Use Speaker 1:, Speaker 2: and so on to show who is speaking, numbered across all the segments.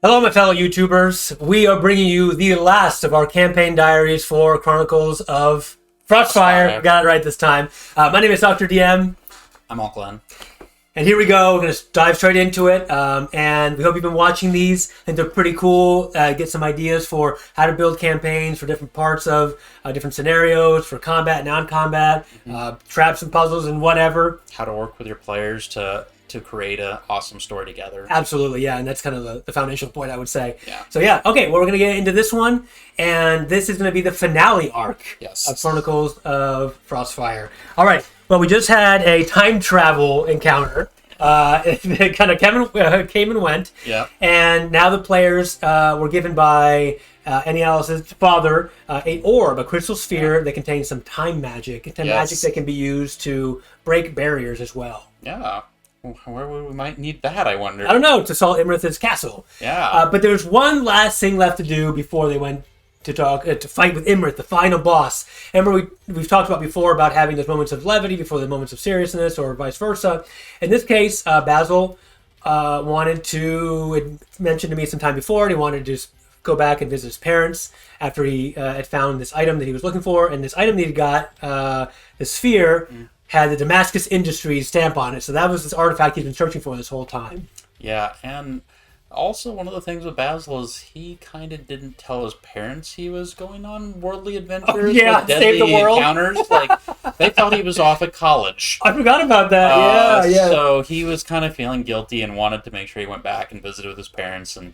Speaker 1: Hello, my fellow YouTubers. We are bringing you the last of our campaign diaries for Chronicles of Frostfire. Got it right this time. My name is Dr. DM.
Speaker 2: I'm all Glenn.
Speaker 1: And here we go. We're going to dive straight into it. And we hope you've been watching these. I think they're pretty cool. Get some ideas for how to build campaigns for different parts of different scenarios, for combat, non-combat, traps and puzzles and whatever.
Speaker 2: How to work with your players to create an awesome story together.
Speaker 1: Absolutely, yeah, and that's kind of the foundational point, I would say.
Speaker 2: Yeah.
Speaker 1: So yeah, okay, well, we're going to get into this one, and this is going to be the finale arc of Chronicles of Frostfire. All right, well, we just had a time travel encounter. It kind of came and went.
Speaker 2: Yeah.
Speaker 1: And now the players were given by Enialis' father an orb, a crystal sphere that contains some time magic. Magic that can be used to break barriers as well.
Speaker 2: Yeah. Where we might need that, I wonder.
Speaker 1: I don't know, to assault Imrith's castle.
Speaker 2: Yeah.
Speaker 1: But there's one last thing left to do before they went to to fight with Imrith, the final boss. Remember, we've talked about before about having those moments of levity before the moments of seriousness, or vice versa. In this case, Basil wanted to, it mentioned to me some time before, and he wanted to just go back and visit his parents after he had found this item that he was looking for. And this item that he got, the sphere, had the Damascus Industries stamp on it. So that was this artifact he's been searching for this whole time.
Speaker 2: Yeah, and also one of the things with Basil is he kind of didn't tell his parents he was going on worldly adventures with deadly
Speaker 1: save the world.
Speaker 2: encounters. Like, they thought he was off at college.
Speaker 1: I forgot about that, yeah.
Speaker 2: So he was kind of feeling guilty and wanted to make sure he went back and visited with his parents and,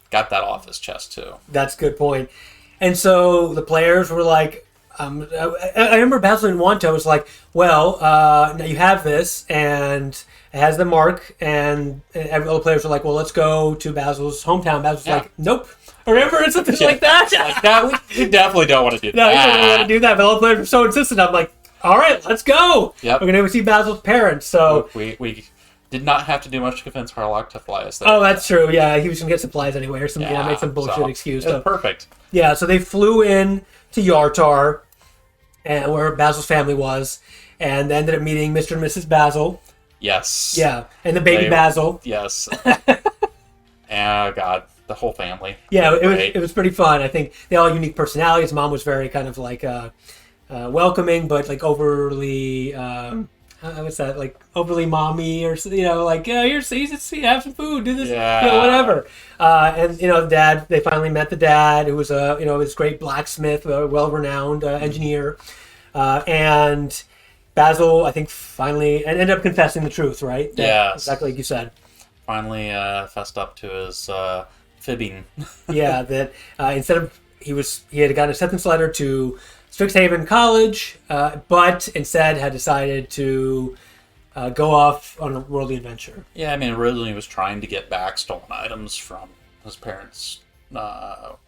Speaker 2: got that off his chest too.
Speaker 1: That's a good point. And so the players were like, I remember Basil and Yuan-ti was like, well, now you have this, and it has the mark, and all the players were like, well, let's go to Basil's hometown. Basil's like, nope. Remember, it's something like that?
Speaker 2: Like, no, we definitely don't want to do that.
Speaker 1: No, we don't want to do that, but all the players were so insistent. I'm like, all right, let's go.
Speaker 2: Yep.
Speaker 1: We're going to see Basil's parents, so...
Speaker 2: We did not have to do much to convince Harlock to fly us there.
Speaker 1: Oh, that's true, yeah. He was going to get supplies anyway, or something. Make some bullshit excuse.
Speaker 2: It was perfect.
Speaker 1: Yeah, so they flew in to Yartar, and where Basil's family was, and they ended up meeting Mr. and Mrs. Basil.
Speaker 2: Yes.
Speaker 1: Yeah, and the baby Basil.
Speaker 2: Yes. Oh, God, the whole family.
Speaker 1: Yeah, it was pretty fun. I think they all had unique personalities. Mom was very kind of like welcoming, but like overly... what's that? Like overly mommy, or like here's have some food, do this, whatever. And dad. They finally met the dad, who was this great blacksmith, a well-renowned engineer, and Basil, I think, finally ended up confessing the truth, right?
Speaker 2: Yeah,
Speaker 1: exactly like you said.
Speaker 2: Finally, fessed up to his fibbing.
Speaker 1: Yeah, that instead of he had gotten a acceptance letter to Strixhaven College, but instead had decided to go off on a worldly adventure.
Speaker 2: Yeah, I mean, originally he was trying to get back stolen items from his parents'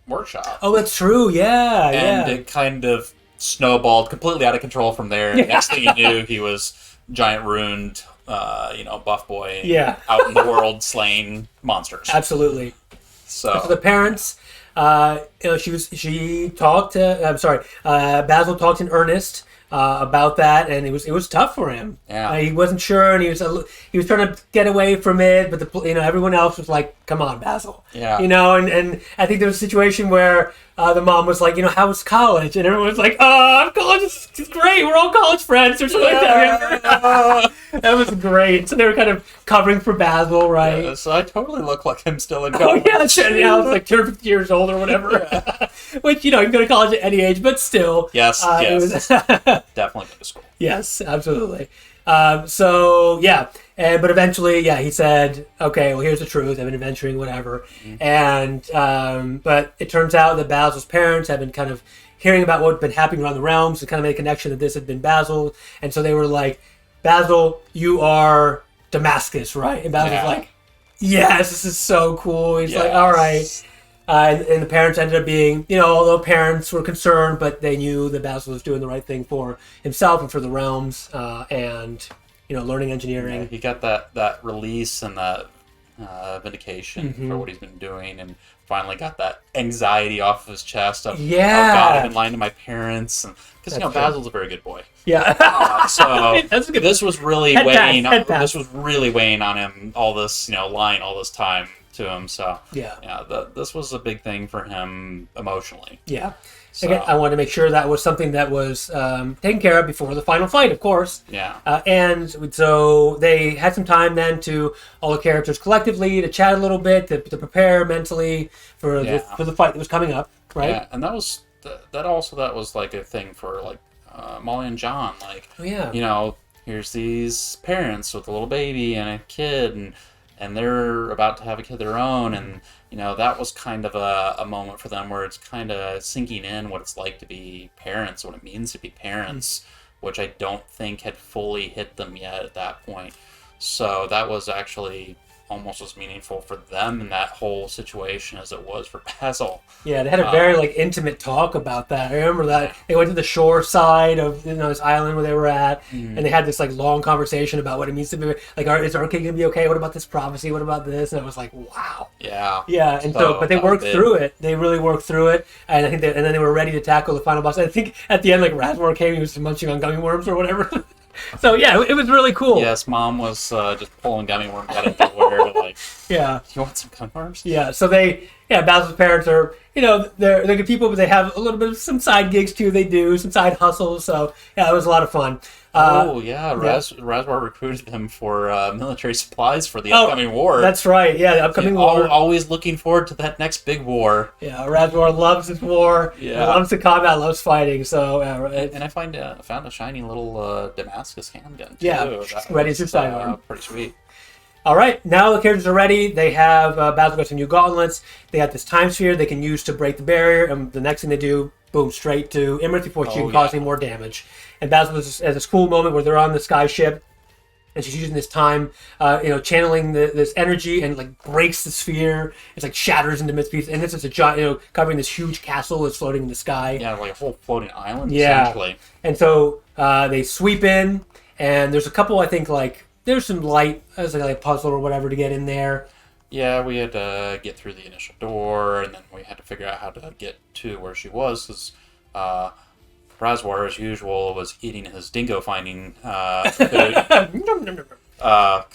Speaker 2: workshop.
Speaker 1: Oh, that's true, yeah.
Speaker 2: And it kind of snowballed completely out of control from there. Yeah. Next thing you knew, he was giant ruined, buff boy out in the world slaying monsters.
Speaker 1: Absolutely.
Speaker 2: So
Speaker 1: the parents... Basil talked in earnest about that, and it was tough for him.
Speaker 2: Yeah,
Speaker 1: he wasn't sure, and he was trying to get away from it, but everyone else was like, "Come on, Basil."
Speaker 2: Yeah,
Speaker 1: and I think there was a situation where the mom was like, "How was college?" And everyone was like, college is great. We're all college friends," or something like that. That was great. So they were kind of covering for Basil, right?
Speaker 2: Yeah, so I totally look like I'm still in college.
Speaker 1: Oh yeah, I was like 50 years old or whatever. Which you can go to college at any age, but still.
Speaker 2: Yes. Definitely go to school.
Speaker 1: Yes, absolutely. But eventually, he said, okay, well, here's the truth. I've been adventuring, whatever. Mm-hmm. And, but it turns out that Basil's parents had been kind of hearing about what had been happening around the realms and kind of made a connection that this had been Basil. And so they were like, Basil, you are Damascus, right? And Basil's like, yes, this is so cool. He's like, all right. And the parents ended up being, although parents were concerned, but they knew that Basil was doing the right thing for himself and for the realms, and learning engineering.
Speaker 2: Yeah, he got that release and that vindication for what he's been doing, and finally got that anxiety off of his chest of, oh God, I've been lying to my parents, because Basil's a very good boy.
Speaker 1: Yeah.
Speaker 2: So this was really weighing on him, all this lying all this time to him. So this was a big thing for him emotionally.
Speaker 1: Yeah.
Speaker 2: So,
Speaker 1: again, I wanted to make sure that was something that was taken care of before the final fight, of course.
Speaker 2: Yeah.
Speaker 1: And so they had some time then to all the characters collectively to chat a little bit, to prepare mentally for the fight that was coming up, right?
Speaker 2: Yeah, and that was like a thing for like Molly and John. Like, here's these parents with a little baby and a kid, and they're about to have a kid of their own, and that was kind of a moment for them where it's kind of sinking in what it's like to be parents, what it means to be parents, which I don't think had fully hit them yet at that point. So that was actually almost as meaningful for them in that whole situation as it was for Basil.
Speaker 1: Yeah, they had a very intimate talk about that. I remember that they went to the shore side of this island where they were at, and they had this long conversation about what it means to be is our kid gonna be okay? What about this prophecy? What about this? And it was like, wow.
Speaker 2: Yeah.
Speaker 1: Yeah, and but they worked through it. They really worked through it, and I think and then they were ready to tackle the final boss. I think at the end, Raswar came, he was munching on gummy worms or whatever. So yeah, it was really cool.
Speaker 2: Yes, Mom was just pulling gummy worms out of nowhere.
Speaker 1: Yeah.
Speaker 2: You want some gummy worms?
Speaker 1: Yeah. So Basil's parents are, they're good people, but they have a little bit of some side gigs too. They do some side hustles. So yeah, it was a lot of fun.
Speaker 2: Raswar recruited them for military supplies for the upcoming war.
Speaker 1: That's right. Yeah, the upcoming war.
Speaker 2: Always looking forward to that next big war.
Speaker 1: Yeah, Raswar loves his war. Yeah, loves the combat, loves fighting. So
Speaker 2: and I found a shiny little Damascus handgun too.
Speaker 1: Yeah, ready to sidearm.
Speaker 2: Pretty sweet.
Speaker 1: All right, now the characters are ready. They have Basil got some new gauntlets. They have this time sphere they can use to break the barrier. And the next thing they do, boom, straight to Imrith before she can cause any more damage. And Basil has this cool moment where they're on the sky ship, and she's using this time, channeling this energy, and breaks the sphere. It's shatters into pieces, and this is a giant, covering this huge castle that's floating in the sky.
Speaker 2: Yeah, like a whole floating island, essentially.
Speaker 1: And so they sweep in, and there's a couple, I think, there's some light, as a puzzle or whatever to get in there.
Speaker 2: Yeah, we had to get through the initial door, and then we had to figure out how to get to where she was, because Raswar, as usual, was eating his dingo finding food. God,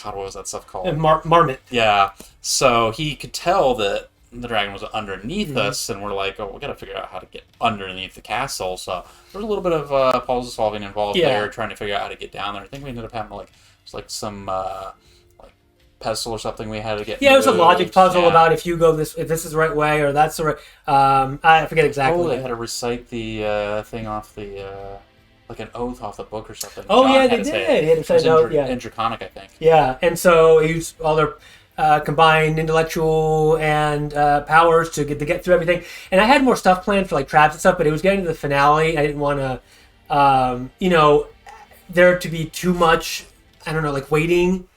Speaker 2: what was that stuff called?
Speaker 1: Marmot.
Speaker 2: Yeah, so he could tell that the dragon was underneath us, and we're like, we got to figure out how to get underneath the castle. So there's a little bit of puzzle solving involved there, trying to figure out how to get down there. I think we ended up having some pestle or something we had to get.
Speaker 1: Yeah, it was a logic puzzle about if this is the right way or that's the right. I forget exactly.
Speaker 2: Oh, they had to recite the thing off the an oath off the book or something.
Speaker 1: Oh, John they did. They had to recite an oath.
Speaker 2: In Draconic, I think.
Speaker 1: Yeah, and so he used all their combined intellectual and powers to get through everything. And I had more stuff planned for traps and stuff, but it was getting to the finale. I didn't want to, there to be too much. I don't know,
Speaker 2: dragging
Speaker 1: waiting.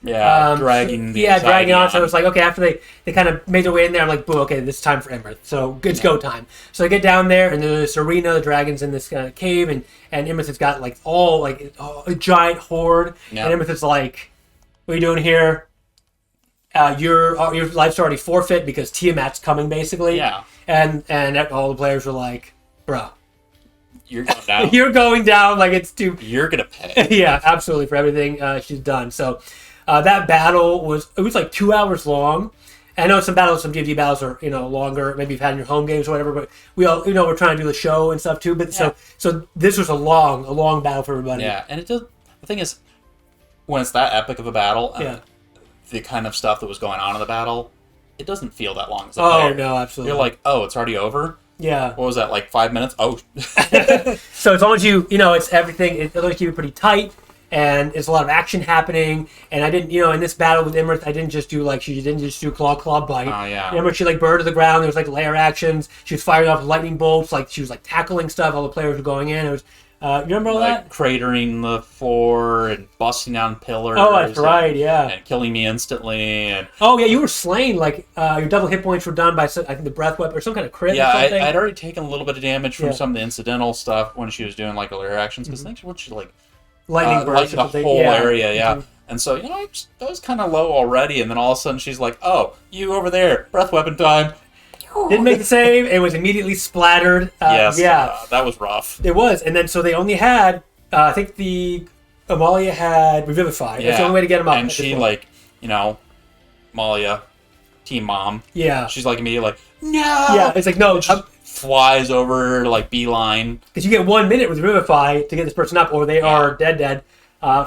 Speaker 2: dragging
Speaker 1: on. So it was okay, after they kind of made their way in there, I'm like, boo, okay, this is time for Imrith. So it's go time. So they get down there, and there's this arena, the dragon's in this cave, and Imrith has got a giant horde. Yeah. And Imrith is like, what are you doing here? Your life's already forfeit because Tiamat's coming, basically.
Speaker 2: Yeah.
Speaker 1: And all the players were like, bro.
Speaker 2: You're going down.
Speaker 1: You're going down it's too...
Speaker 2: You're going to pay.
Speaker 1: Yeah, absolutely, for everything she's done. So that battle was 2 hours long. I know some D&D battles are, longer. Maybe you've had in your home games or whatever, but we all, we're trying to do the show and stuff too. But so this was a long battle for everybody.
Speaker 2: Yeah, and the thing is, when it's that epic of a battle, the kind of stuff that was going on in the battle, it doesn't feel that long as a player.
Speaker 1: Oh, no, absolutely.
Speaker 2: You're like, oh, it's already over?
Speaker 1: Yeah.
Speaker 2: What was that, 5 minutes? Oh.
Speaker 1: So as long as it's everything, it always keep it pretty tight, and there's a lot of action happening. And I didn't, in this battle with Imrith, I didn't just do she didn't just do claw bite.
Speaker 2: Oh, yeah.
Speaker 1: Remember, she burned to the ground. There was layer actions. She was firing off lightning bolts. She was tackling stuff. All the players were going in. It was. You remember all that?
Speaker 2: Cratering the floor and busting down pillars.
Speaker 1: Oh, that's right, yeah.
Speaker 2: And killing me instantly. And
Speaker 1: oh, yeah, you were slain. Your double hit points were done by, I think, the breath weapon or some kind of crit or something.
Speaker 2: Yeah, I'd already taken a little bit of damage from some of the incidental stuff when she was doing, layer actions. Because I think she
Speaker 1: lightning burst
Speaker 2: the whole area, yeah. Mm-hmm. And so, that was kind of low already. And then all of a sudden she's like, oh, you over there, breath weapon time.
Speaker 1: Didn't make the save. It was immediately splattered.
Speaker 2: Yes, that was rough.
Speaker 1: It was, and then so they only had. I think the Amalia had Revivify. Yeah. That's the only way to get them up.
Speaker 2: And she Amalia team mom.
Speaker 1: Yeah.
Speaker 2: She's like immediately like, no.
Speaker 1: Yeah, it's like no.
Speaker 2: Flies over like beeline.
Speaker 1: Because you get 1 minute with Revivify to get this person up, or they are dead.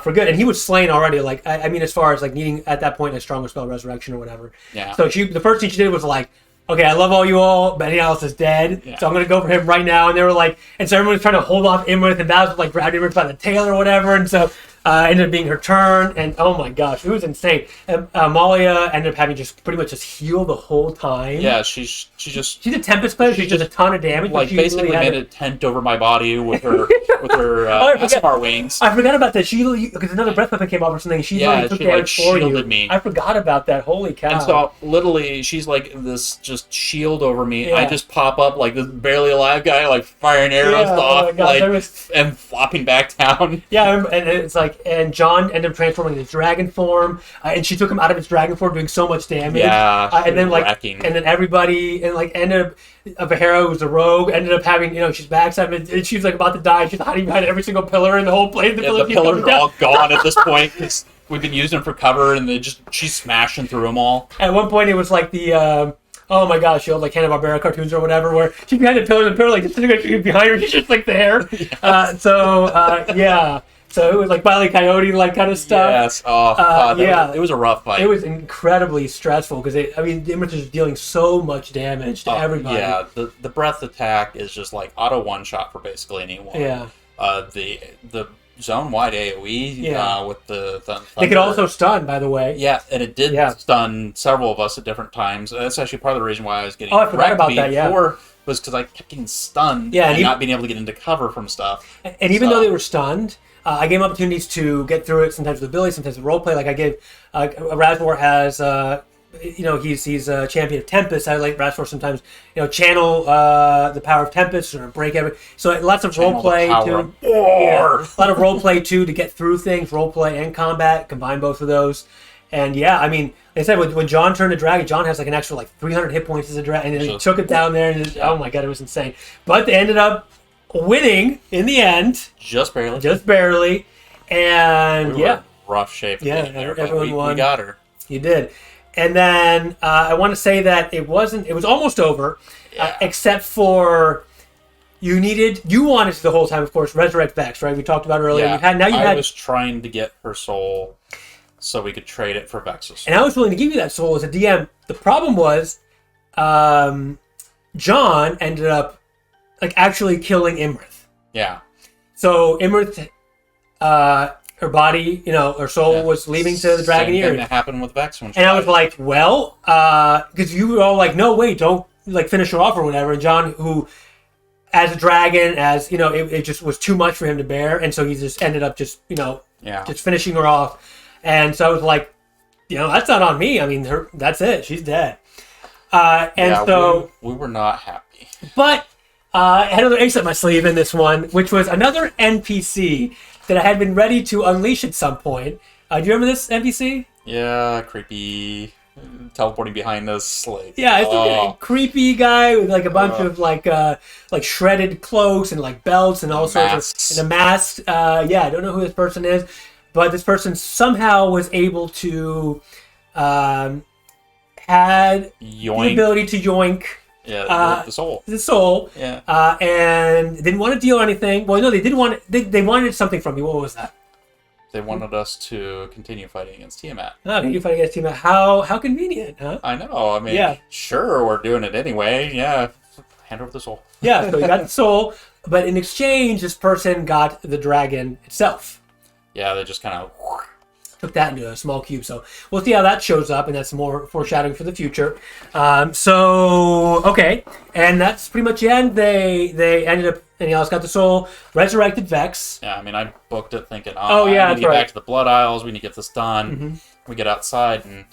Speaker 1: For good, and he was slain already. Like I mean, as far as like needing at that point a stronger spell, Resurrection or whatever.
Speaker 2: Yeah.
Speaker 1: So the first thing she did was like, okay, I love all you all, but Enialis is dead, so I'm gonna go for him right now. And they were like, and so everyone was trying to hold off Imrith, and Basil like grabbed Imrith by the tail or whatever, and so ended up being her turn. And oh my gosh, it was insane. Amalia ended up having just pretty much just heal the whole time.
Speaker 2: Yeah, she's Like basically made a tent over my body with her Aasimar wings.
Speaker 1: I forgot about that. Because another breath weapon came off or something. She took damage for you.
Speaker 2: Me.
Speaker 1: I forgot about that. Holy cow!
Speaker 2: And so literally, she's like this just shield over me.
Speaker 1: Yeah.
Speaker 2: I just pop up like this barely alive guy, like firing arrows off, and flopping back down.
Speaker 1: Yeah, and it's like, and John ended up transforming into dragon form, and she took him out of his dragon form, doing so much damage.
Speaker 2: Yeah,
Speaker 1: and then
Speaker 2: wrecking.
Speaker 1: and then everybody, and like ended up. Vahera, who's a rogue, ended up having, she's backstabbing, and she's like about to die. She's hiding behind every single pillar in the whole place.
Speaker 2: The pillars are all gone at this point because we've been using them for cover, and she's smashing through them all.
Speaker 1: At one point, it was like the oh my gosh, the old like Hanna-Barbera cartoons or whatever, where she's behind the pillar, and the pillar like just behind her, she's just like there. Yeah. So it was like Wile E. Coyote like kind of stuff.
Speaker 2: Yes. Oh God. It was a rough fight.
Speaker 1: It was incredibly stressful because the Imrith is dealing so much damage to everybody.
Speaker 2: Yeah. The breath attack is just like auto one shot for basically anyone.
Speaker 1: Yeah.
Speaker 2: The zone wide AOE. With the thunder.
Speaker 1: They could also stun, by the way.
Speaker 2: Yeah, and it did stun several of us at different times. That's actually part of the reason why I was getting.
Speaker 1: I forgot about that. Yeah.
Speaker 2: Was because I kept getting stunned and not being able to get into cover from stuff.
Speaker 1: And even though they were stunned, I gave them opportunities to get through it, sometimes with ability, sometimes with roleplay. Like I gave, Raswar has, he's a champion of Tempest. I like Raswar sometimes, channel the power of Tempest or break every. So lots of roleplay too. A lot of roleplay too to get through things, roleplay and combat, combine both of those. And yeah, I mean, like I said, when John turned to dragon, John has like an extra like 300 hit points as a dragon, and he took it down there, and oh my god, it was insane. But they ended up winning in the end,
Speaker 2: just barely,
Speaker 1: and
Speaker 2: we were in rough shape.
Speaker 1: Everyone won.
Speaker 2: We got her.
Speaker 1: You did, and then I want to say that it was almost over, except for. You wanted to the whole time, of course, resurrect Vex, right? We talked about earlier.
Speaker 2: Yeah, I was trying to get her soul so we could trade it for Vex's soul.
Speaker 1: And I was willing to give you that soul as a DM. The problem was, John ended up actually killing Imrith.
Speaker 2: Yeah.
Speaker 1: So Imrith, her body, her soul was leaving to the dragon ear.
Speaker 2: Same thing that happened with Vex when she
Speaker 1: died. I was like, well, because you were all like, no, wait, don't finish her off or whatever. And John, who, as a dragon, it just was too much for him to bear, and so he just ended up just finishing her off. And so I was like, that's not on me. I mean, that's it. She's dead.
Speaker 2: We were not happy.
Speaker 1: But I had another ace up my sleeve in this one, which was another NPC that I had been ready to unleash at some point. Do you remember this NPC?
Speaker 2: Yeah, creepy, teleporting behind us. It's
Speaker 1: a creepy guy with a bunch of shredded cloaks and belts and all sorts of and a mask. I don't know who this person is. But this person somehow was able to had the ability to yoink.
Speaker 2: Yeah, the soul.
Speaker 1: The soul.
Speaker 2: Yeah.
Speaker 1: And didn't want to deal anything. Well, no, they didn't want. They wanted something from you. What was that?
Speaker 2: They wanted us to continue fighting against Tiamat.
Speaker 1: Oh, continue fighting against Tiamat. How convenient, huh?
Speaker 2: I know. I mean, sure, we're doing it anyway. Yeah. Hand over the soul.
Speaker 1: Yeah, so you got the soul, but in exchange, this person got the dragon itself.
Speaker 2: Yeah, they just kind of
Speaker 1: took that into a small cube. So we'll see how that shows up, and that's more foreshadowing for the future. Okay, and that's pretty much the end. They ended up, Enialis got the soul, resurrected Vex.
Speaker 2: Yeah, I mean, I booked it thinking,
Speaker 1: we need
Speaker 2: to get back to the Blood Isles, we need to get this done. Mm-hmm. We get outside, and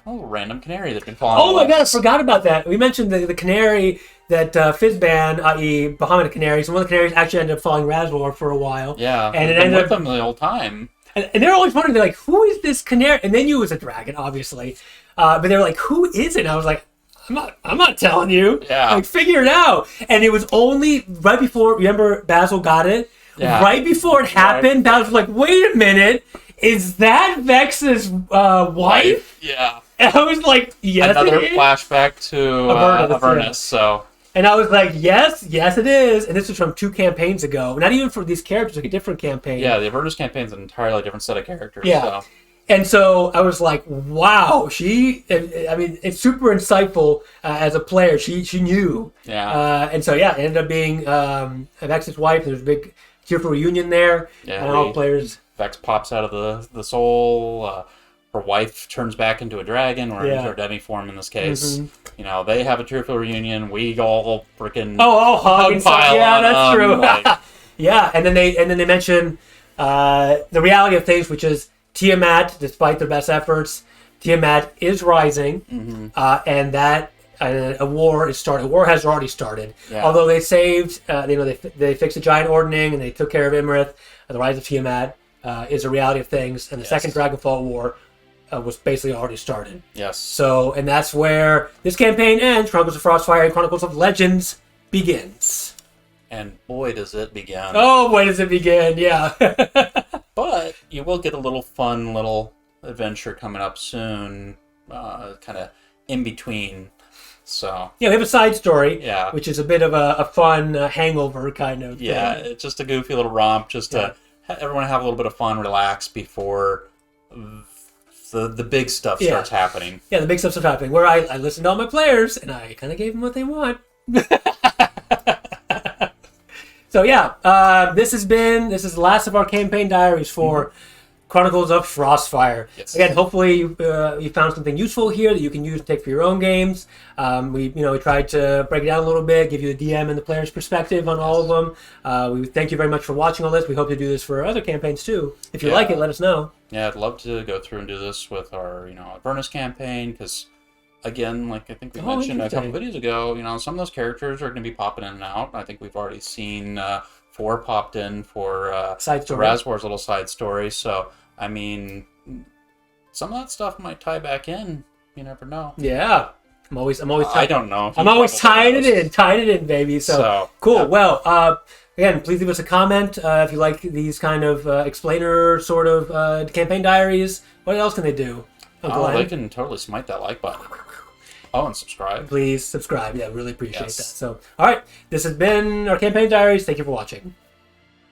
Speaker 2: a random canary that's been falling.
Speaker 1: Oh my god, I forgot about that. We mentioned the canary that Fizzban, i.e. Bahamut canaries, and one of the canaries actually ended up following Raswar for a while.
Speaker 2: Yeah,
Speaker 1: and it
Speaker 2: ended up with them the whole time.
Speaker 1: And they're always wondering, they're like, who is this canary? And they knew it was a dragon, obviously. But they were like, who is it? And I was like, I'm not telling you.
Speaker 2: Yeah.
Speaker 1: Figure it out. And it was only right before, remember Basil got it? Yeah. Right before it happened, Basil was like, wait a minute. Is that Vex's wife?
Speaker 2: Yeah.
Speaker 1: And I was like, yes,
Speaker 2: another
Speaker 1: it is.
Speaker 2: flashback to Avernus. So.
Speaker 1: And I was like, yes, it is. And this was from 2 campaigns ago. Not even for these characters, like a different campaign.
Speaker 2: Yeah, the Avernus campaign is an entirely different set of characters.
Speaker 1: Yeah.
Speaker 2: So.
Speaker 1: And so I was like, wow, it's super insightful as a player. She knew.
Speaker 2: Yeah.
Speaker 1: And so, it ended up being Vex's wife. There's a big tearful reunion there.
Speaker 2: Yeah,
Speaker 1: and all players.
Speaker 2: Vex pops out of the soul. Her wife turns back into a dragon, or into her demi form in this case. Mm-hmm. They have a tearful reunion. We all freaking
Speaker 1: hug
Speaker 2: pile
Speaker 1: yeah,
Speaker 2: on
Speaker 1: that's true.
Speaker 2: Like,
Speaker 1: yeah, and then they mention the reality of things, which is Tiamat, despite their best efforts, Tiamat is rising, and that a war is started. A war has already started. Yeah. Although they saved, they fixed the giant ordning and they took care of Imarith. The rise of Tiamat is a reality of things, and the second Dragonfall War was basically already started.
Speaker 2: Yes.
Speaker 1: So, and that's where this campaign ends. Chronicles of Frostfire and Chronicles of Legends begins.
Speaker 2: And boy, does it begin.
Speaker 1: Oh, boy, does it begin, yeah.
Speaker 2: But you will get a fun little adventure coming up soon, kind of in between. So
Speaker 1: we have a side story,
Speaker 2: yeah,
Speaker 1: which is a bit of a fun hangover kind of thing.
Speaker 2: Yeah, it's just a goofy little romp, just to everyone have a little bit of fun, relax before the big stuff starts happening. Yeah, the big stuff starts happening, where I listened to all my players, and I kind of gave them what they want. So this is the last of our campaign diaries for Chronicles of Frostfire. Yes. Again, hopefully you found something useful here that you can use to take for your own games. We tried to break it down a little bit, give you the DM and the player's perspective on all of them. We thank you very much for watching all this. We hope to do this for other campaigns too. If you like it, let us know. Yeah, I'd love to go through and do this with our Avernus campaign, because again, like I think we mentioned a couple videos ago, some of those characters are going to be popping in and out. I think we've already seen 4 popped in for Raswar's little side story. So, I mean, some of that stuff might tie back in. You never know. Yeah. I'm always I don't know. I'm always tying it in, baby. So cool. Yeah. Well, again, please leave us a comment if you like these kind of explainer sort of campaign diaries. What else can they do? They can totally smite that like button. Oh, and subscribe. Please subscribe. Yeah, really appreciate that. So, all right. This has been our campaign diaries. Thank you for watching.